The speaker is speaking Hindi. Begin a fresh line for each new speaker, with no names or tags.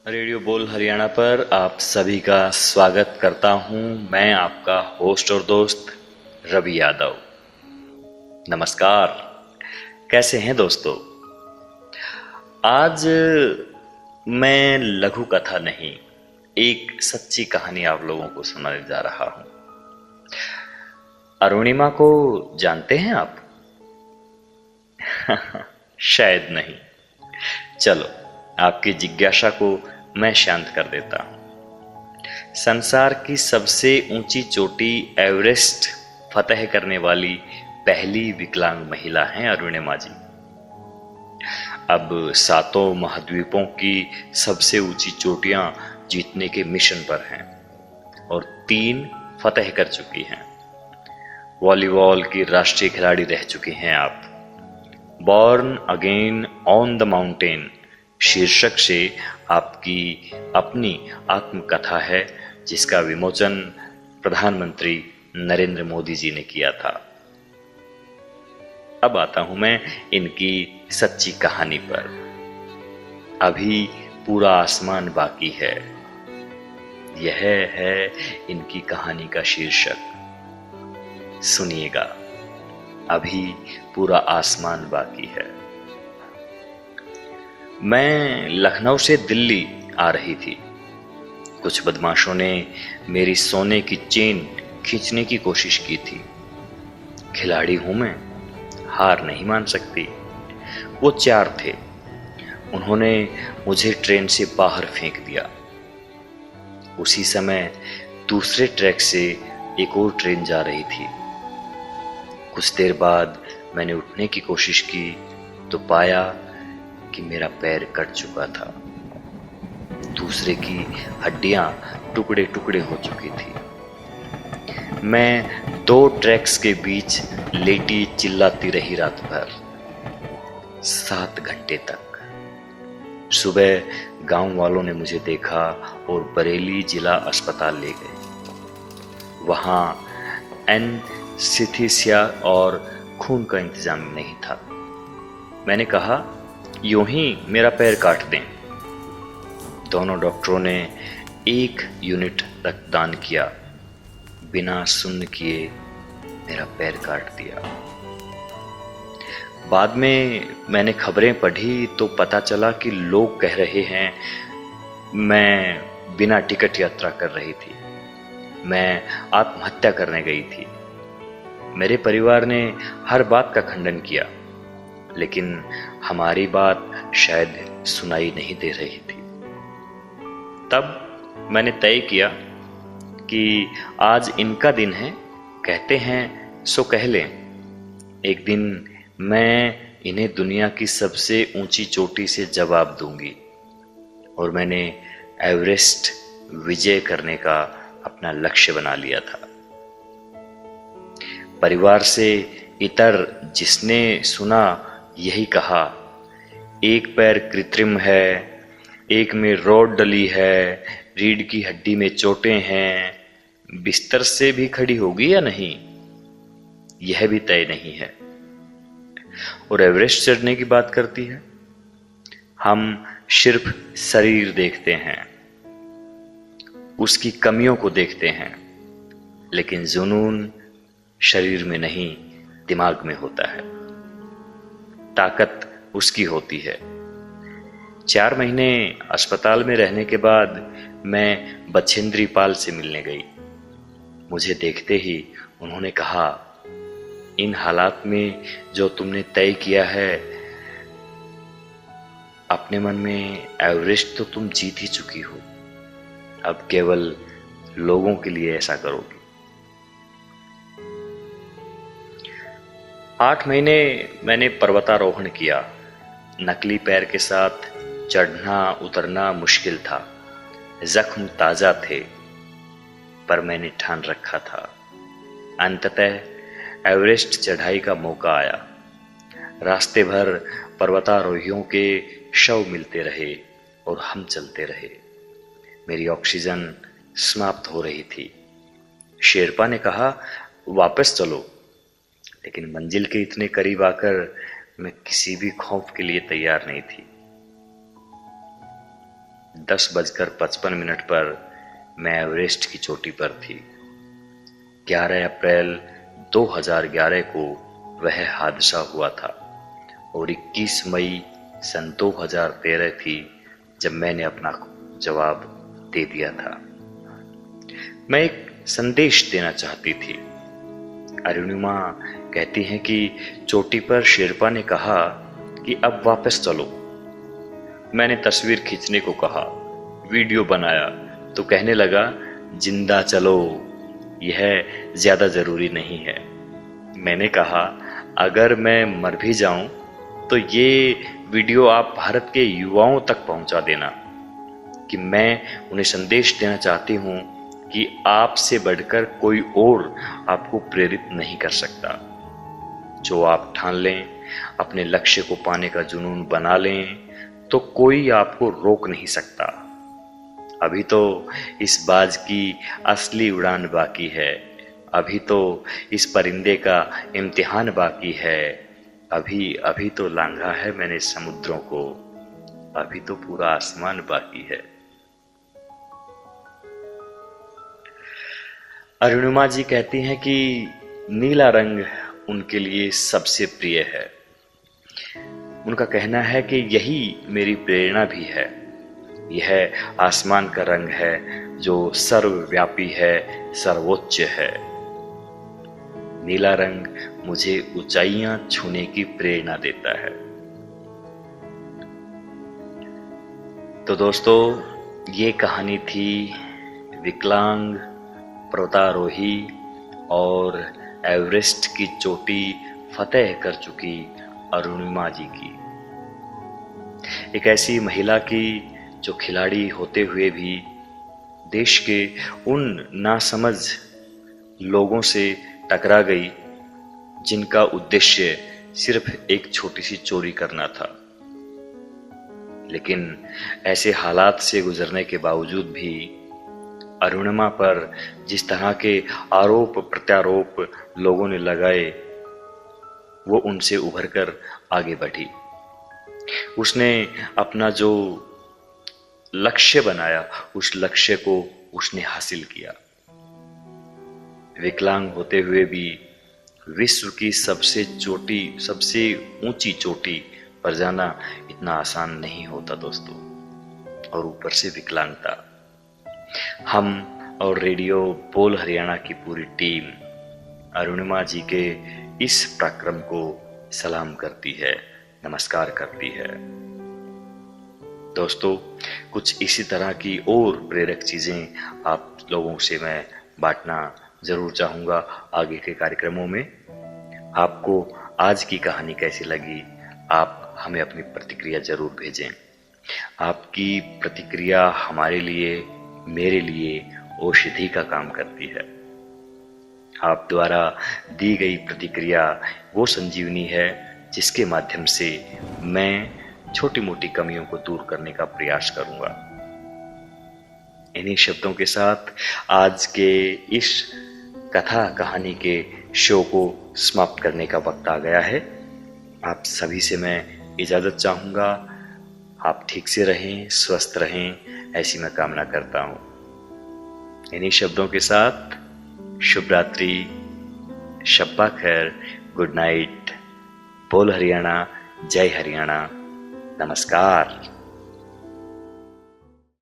रेडियो बोल हरियाणा पर आप सभी का स्वागत करता हूं। मैं आपका होस्ट और दोस्त रवि यादव। नमस्कार। कैसे हैं दोस्तों? आज मैं लघु कथा नहीं, एक सच्ची कहानी आप लोगों को सुनाने जा रहा हूं। अरुणिमा को जानते हैं आप? शायद नहीं। चलो, आपकी जिज्ञासा को मैं शांत कर देता हूं। संसार की सबसे ऊंची चोटी एवरेस्ट फतह करने वाली पहली विकलांग महिला हैं अरुणिमा जी। अब सातों महाद्वीपों की सबसे ऊंची चोटियां जीतने के मिशन पर हैं और 3 फतह कर चुकी हैं। वॉलीबॉल की राष्ट्रीय खिलाड़ी रह चुकी हैं आप। Born again on the mountain शीर्षक से आपकी अपनी आत्मकथा है, जिसका विमोचन प्रधानमंत्री नरेंद्र मोदी जी ने किया था। अब आता हूं मैं इनकी सच्ची कहानी पर। अभी पूरा आसमान बाकी है, यह है इनकी कहानी का शीर्षक। सुनिएगा, अभी पूरा आसमान बाकी है। मैं लखनऊ से दिल्ली आ रही थी। कुछ बदमाशों ने मेरी सोने की चेन खींचने की कोशिश की थी। खिलाड़ी हूं मैं, हार नहीं मान सकती। वो 4 थे। उन्होंने मुझे ट्रेन से बाहर फेंक दिया। उसी समय दूसरे ट्रैक से एक और ट्रेन जा रही थी। कुछ देर बाद मैंने उठने की कोशिश की तो पाया कि मेरा पैर कट चुका था। दूसरे की हड्डियां टुकड़े टुकड़े हो चुकी थी। मैं 2 ट्रैक्स के बीच लेटी चिल्लाती रही रात भर, 7 घंटे तक। सुबह गांव वालों ने मुझे देखा और बरेली जिला अस्पताल ले गए। वहां एनेस्थीसिया और खून का इंतजाम नहीं था। मैंने कहा, यूं ही मेरा पैर काट दें। दोनों डॉक्टरों ने 1 यूनिट रक्तदान किया। बिना सुन्न किए मेरा पैर काट दिया। बाद में मैंने खबरें पढ़ी तो पता चला कि लोग कह रहे हैं मैं बिना टिकट यात्रा कर रही थी, मैं आत्महत्या करने गई थी। मेरे परिवार ने हर बात का खंडन किया, लेकिन हमारी बात शायद सुनाई नहीं दे रही थी। तब मैंने तय किया कि आज इनका दिन है, कहते हैं सो कह लें। एक दिन मैं इन्हें दुनिया की सबसे ऊंची चोटी से जवाब दूंगी। और मैंने एवरेस्ट विजय करने का अपना लक्ष्य बना लिया था। परिवार से इतर जिसने सुना यही कहा, एक पैर कृत्रिम है, एक में रॉड डली है, रीढ़ की हड्डी में चोटें हैं, बिस्तर से भी खड़ी होगी या नहीं यह भी तय नहीं है। और एवरेस्ट चढ़ने की बात करती है। हम सिर्फ शरीर देखते हैं, उसकी कमियों को देखते हैं, लेकिन जुनून शरीर में नहीं दिमाग में होता है। ताकत उसकी होती है। 4 महीने अस्पताल में रहने के बाद मैं बछेंद्री पाल से मिलने गई। मुझे देखते ही उन्होंने कहा, इन हालात में जो तुमने तय किया है, अपने मन में एवरेस्ट तो तुम जीत ही चुकी हो। अब केवल लोगों के लिए ऐसा करोगी। 8 महीने मैंने पर्वतारोहण किया। नकली पैर के साथ चढ़ना उतरना मुश्किल था। जख्म ताजा थे, पर मैंने ठान रखा था। अंततः एवरेस्ट चढ़ाई का मौका आया। रास्ते भर पर्वतारोहियों के शव मिलते रहे और हम चलते रहे। मेरी ऑक्सीजन समाप्त हो रही थी। शेरपा ने कहा, वापस चलो। लेकिन मंजिल के इतने करीब आकर मैं किसी भी खौफ के लिए तैयार नहीं थी। 10:55 पर मैं एवरेस्ट की चोटी पर थी। 11 अप्रैल 2011 को वह हादसा हुआ था और 21 मई सन 2013 थी जब मैंने अपना जवाब दे दिया था। मैं एक संदेश देना चाहती थी। अरुणिमा कहती हैं कि चोटी पर शेरपा ने कहा कि अब वापस चलो। मैंने तस्वीर खींचने को कहा, वीडियो बनाया तो कहने लगा जिंदा चलो, यह ज्यादा जरूरी नहीं है। मैंने कहा अगर मैं मर भी जाऊं तो ये वीडियो आप भारत के युवाओं तक पहुंचा देना कि मैं उन्हें संदेश देना चाहती हूं कि आपसे बढ़कर कोई और आपको प्रेरित नहीं कर सकता। जो आप ठान लें, अपने लक्ष्य को पाने का जुनून बना लें, तो कोई आपको रोक नहीं सकता। अभी तो इस बाज की असली उड़ान बाकी है, अभी तो इस परिंदे का इम्तिहान बाकी है, अभी अभी तो लांघा है मैंने समुद्रों को, अभी तो पूरा आसमान बाकी है। अरुणिमा जी कहती हैं कि नीला रंग उनके लिए सबसे प्रिय है। उनका कहना है कि यही मेरी प्रेरणा भी है। यह आसमान का रंग है जो सर्वव्यापी है, सर्वोच्च है। नीला रंग मुझे ऊंचाइयां छूने की प्रेरणा देता है। तो दोस्तों, ये कहानी थी विकलांग पर्वतारोही और एवरेस्ट की चोटी फतेह कर चुकी अरुणिमा जी की। एक ऐसी महिला की जो खिलाड़ी होते हुए भी देश के उन नासमझ लोगों से टकरा गई जिनका उद्देश्य सिर्फ एक छोटी सी चोरी करना था। लेकिन ऐसे हालात से गुजरने के बावजूद भी अरुणिमा पर जिस तरह के आरोप प्रत्यारोप लोगों ने लगाए, वो उनसे उभरकर आगे बढ़ी। उसने अपना जो लक्ष्य बनाया, उस लक्ष्य को उसने हासिल किया। विकलांग होते हुए भी विश्व की सबसे ऊंची चोटी पर जाना इतना आसान नहीं होता दोस्तों, और ऊपर से विकलांगता। हम और रेडियो बोल हरियाणा की पूरी टीम अरुणिमा जी के इस पराक्रम को सलाम करती है, नमस्कार करती है। दोस्तों, कुछ इसी तरह की और प्रेरक चीजें आप लोगों से मैं बांटना जरूर चाहूंगा आगे के कार्यक्रमों में। आपको आज की कहानी कैसी लगी, आप हमें अपनी प्रतिक्रिया जरूर भेजें। आपकी प्रतिक्रिया हमारे लिए, मेरे लिए औषधि का काम करती है। आप द्वारा दी गई प्रतिक्रिया वो संजीवनी है जिसके माध्यम से मैं छोटी मोटी कमियों को दूर करने का प्रयास करूंगा। इन्हीं शब्दों के साथ आज के इस कथा कहानी के शो को समाप्त करने का वक्त आ गया है। आप सभी से मैं इजाजत चाहूंगा। आप ठीक से रहें, स्वस्थ रहें, ऐसी मैं कामना करता हूं। इन्हीं शब्दों के साथ शुभ रात्रि, शब्बा खैर, गुड नाइट। बोल हरियाणा, जय हरियाणा, नमस्कार।